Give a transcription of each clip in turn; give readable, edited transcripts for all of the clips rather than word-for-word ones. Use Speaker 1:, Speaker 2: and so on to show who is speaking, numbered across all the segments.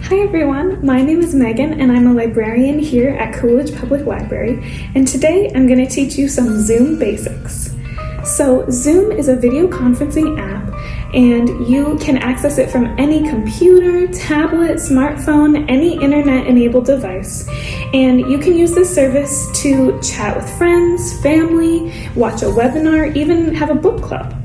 Speaker 1: Hi everyone, my name is Megan and I'm a librarian here at Coolidge Public Library, and today I'm going to teach you some Zoom basics. So Zoom is a video conferencing app and you can access it from any computer, tablet, smartphone, any internet-enabled device. And you can use this service to chat with friends, family, watch a webinar, even have a book club.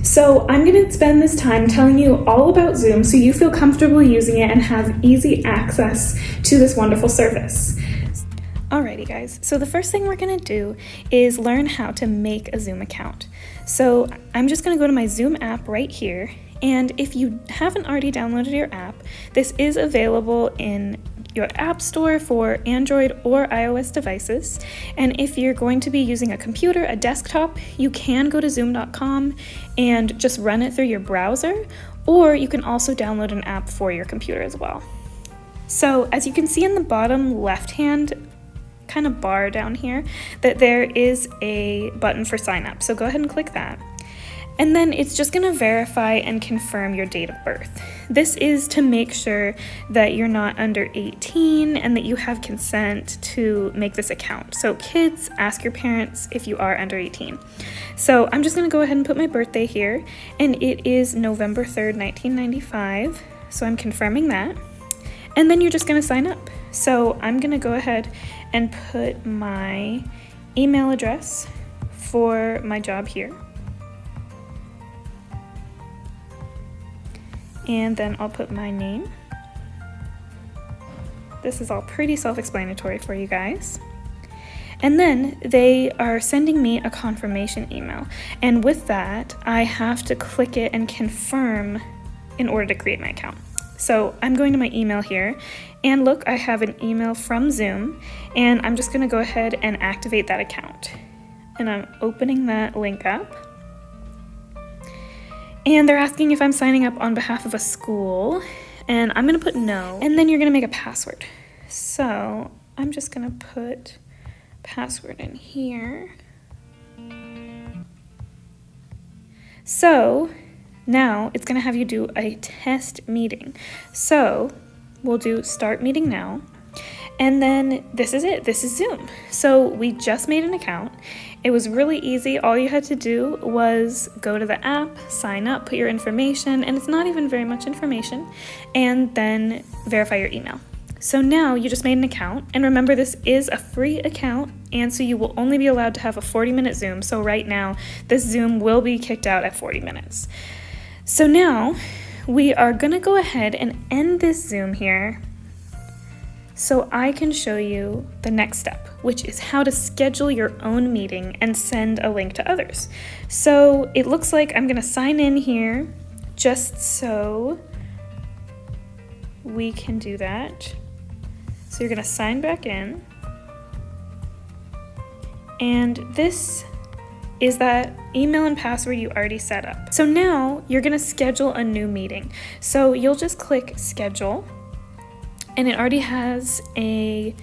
Speaker 1: So I'm going to spend this time telling you all about Zoom so you feel comfortable using it and have easy access to this wonderful service. Alrighty guys, so the first thing we're going to do is learn how to make a Zoom account. So I'm just going to go to my Zoom app right here, and if you haven't already downloaded your app, this is available in your app store for Android or iOS devices. And if you're going to be using a computer, a desktop, you can go to zoom.com and just run it through your browser, or you can also download an app for your computer as well. So as you can see in the bottom left hand kind of bar down here, that there is a button for sign up. So go ahead and click that. And then it's just going to verify and confirm your date of birth. This is to make sure that you're not under 18 and that you have consent to make this account. So kids, ask your parents if you are under 18. So I'm just going to go ahead and put my birthday here, and it is November 3rd, 1995. So I'm confirming that. And then you're just going to sign up. So I'm going to go ahead and put my email address for my job here. And then I'll put my name. This is all pretty self-explanatory for you guys. And then they are sending me a confirmation email. And with that, I have to click it and confirm in order to create my account. So I'm going to my email here, and look, I have an email from Zoom, and I'm just gonna go ahead and activate that account. And I'm opening that link up. And they're asking if I'm signing up on behalf of a school, and I'm gonna put no, and then you're gonna make a password. So I'm just gonna put password in here. So now it's gonna have you do a test meeting. So we'll do start meeting now. And then this is it, this is Zoom. So we just made an account. It was really easy. All you had to do was go to the app, sign up, put your information, and it's not even very much information, and then verify your email. So now you just made an account, and remember this is a free account, and so you will only be allowed to have a 40-minute Zoom. So right now, this Zoom will be kicked out at 40 minutes. So now we are gonna go ahead and end this Zoom here so I can show you the next step, which is how to schedule your own meeting and send a link to others. So it looks like I'm gonna sign in here just so we can do that. So you're gonna sign back in, and this is that email and password you already set up. So now you're gonna schedule a new meeting. So you'll just click schedule, and it already has a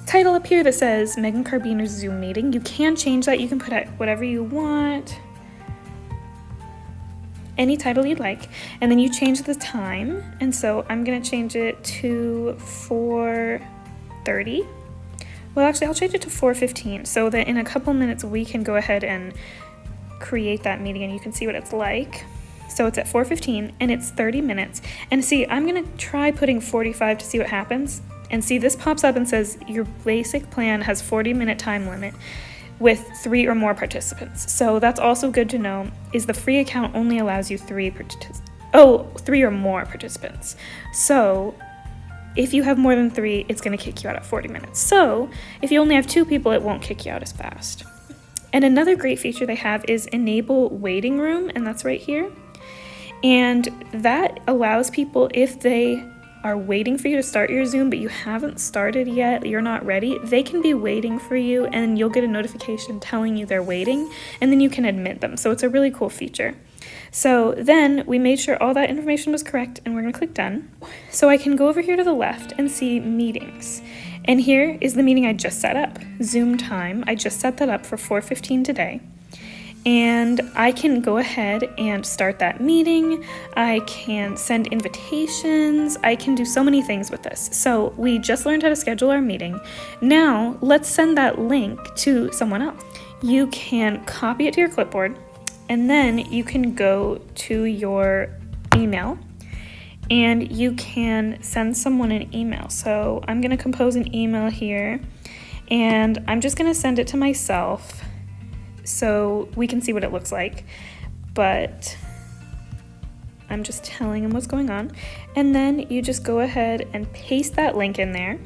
Speaker 1: title up here that says Megan Carbiner's Zoom meeting. You can change that, you can put whatever you want, any title you'd like, and then you change the time. And so I'm gonna change it to 4:30. Well, actually, I'll change it to 4:15 so that in a couple minutes we can go ahead and create that meeting and you can see what it's like. So it's at 4:15 and it's 30 minutes. And see, I'm gonna try putting 45 to see what happens. And see, this pops up and says your basic plan has 40-minute time limit with 3 or more participants. So that's also good to know, is the free account only allows you 3 or more participants. So if you have more than 3, it's gonna kick you out at 40 minutes. So if you only have 2 people, it won't kick you out as fast. And another great feature they have is enable waiting room, and that's right here. And that allows people, if they are waiting for you to start your Zoom, but you haven't started yet, you're not ready, they can be waiting for you and you'll get a notification telling you they're waiting, and then you can admit them. So it's a really cool feature. So then we made sure all that information was correct, and we're gonna click done. So I can go over here to the left and see meetings. And here is the meeting I just set up, Zoom time. I just set that up for 4:15 today. and I can go ahead and start that meeting. I can send invitations. I can do so many things with this. So we just learned how to schedule our meeting. Now let's send that link to someone else. You can copy it to your clipboard, and then you can go to your email and you can send someone an email. So I'm going to compose an email here, and I'm just going to send it to myself so we can see what it looks like. But I'm just telling them what's going on. And then you just go ahead and paste that link in there,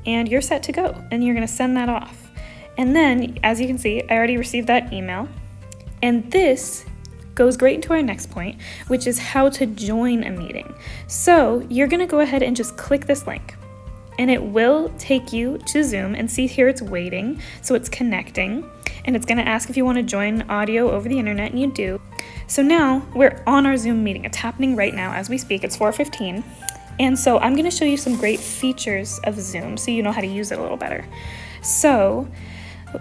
Speaker 1: and you're set to go. And you're going to send that off. And then, as you can see, I already received that email. And this goes great into our next point, which is how to join a meeting. So you're going to go ahead and just click this link, and it will take you to Zoom, and see here it's waiting, so it's connecting, and it's going to ask if you want to join audio over the internet, and you do. So now we're on our Zoom meeting. It's happening right now as we speak. It's 4:15, and so I'm going to show you some great features of Zoom so you know how to use it a little better. So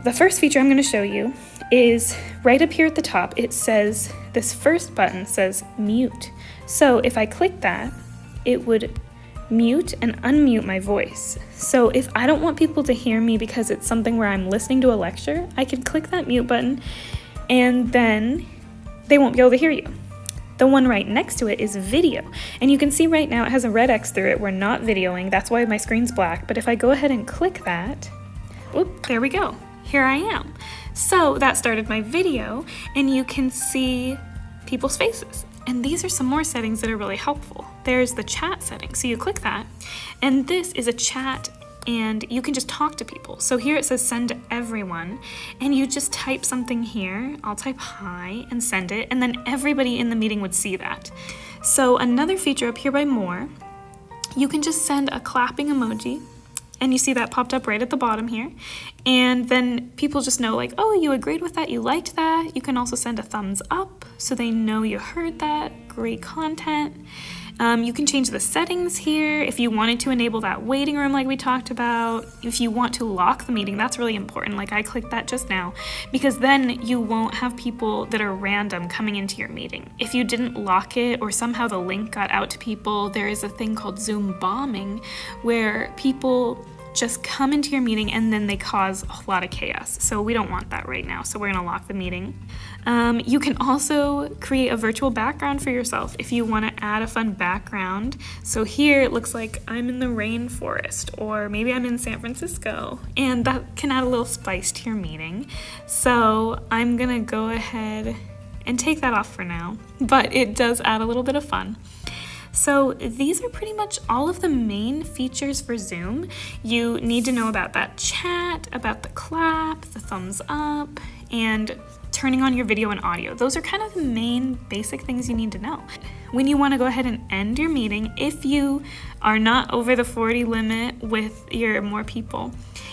Speaker 1: the first feature I'm going to show you is right up here at the top. It says, this first button says mute. So if I click that, it would mute and unmute my voice. So if I don't want people to hear me because it's something where I'm listening to a lecture, I can click that mute button, and then they won't be able to hear you. The one right next to it is video. And you can see right now it has a red X through it. We're not videoing. That's why my screen's black. But if I go ahead and click that, whoop, there we go. Here I am. So that started my video, and you can see people's faces. And these are some more settings that are really helpful. There's the chat setting. So you click that, and this is a chat, and you can just talk to people. So here it says send to everyone, and you just type something here. I'll type hi and send it, and then everybody in the meeting would see that. So another feature up here by more, you can just send a clapping emoji, and you see that popped up right at the bottom here. And then people just know, like, oh, you agreed with that, you liked that. You can also send a thumbs up so they know you heard that. Great content. You can change the settings here if you wanted to enable that waiting room like we talked about. If you want to lock the meeting, that's really important. Like I clicked that just now, because then you won't have people that are random coming into your meeting. If you didn't lock it, or somehow the link got out to people, there is a thing called Zoom bombing where people just come into your meeting and then they cause a lot of chaos. So we don't want that right now. So we're gonna lock the meeting. You can also create a virtual background for yourself if you wanna add a fun background. So here it looks like I'm in the rainforest, or maybe I'm in San Francisco, and that can add a little spice to your meeting. So I'm gonna go ahead and take that off for now, but it does add a little bit of fun. So these are pretty much all of the main features for Zoom. You need to know about that chat, about the clap, the thumbs up, and turning on your video and audio. Those are kind of the main basic things you need to know. When you want to go ahead and end your meeting, if you are not over the 40 limit with your more people,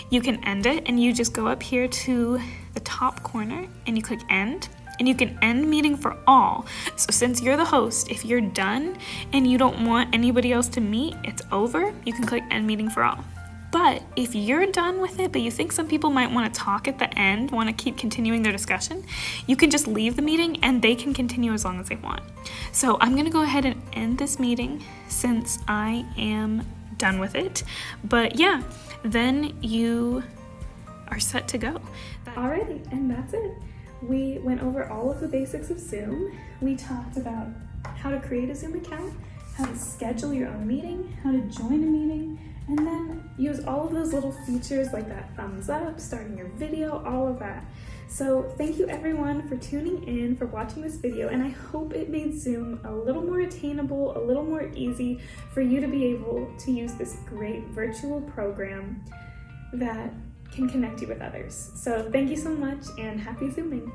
Speaker 1: you can end it, and you just go up here to the top corner and you click end. And you can end meeting for all. So since you're the host, if you're done and you don't want anybody else to meet, it's over, you can click end meeting for all. But if you're done with it, but you think some people might want to talk at the end, want to keep continuing their discussion, you can just leave the meeting and they can continue as long as they want. So I'm going to go ahead and end this meeting since I am done with it. But yeah, then you are set to go. Alrighty, and that's it. We went over all of the basics of Zoom. We talked about how to create a Zoom account, how to schedule your own meeting, how to join a meeting, and then use all of those little features like that thumbs up, starting your video, all of that. So thank you everyone for tuning in, for watching this video, and I hope it made Zoom a little more attainable, a little more easy for you to be able to use this great virtual program that can connect you with others. So thank you so much, and happy Zooming.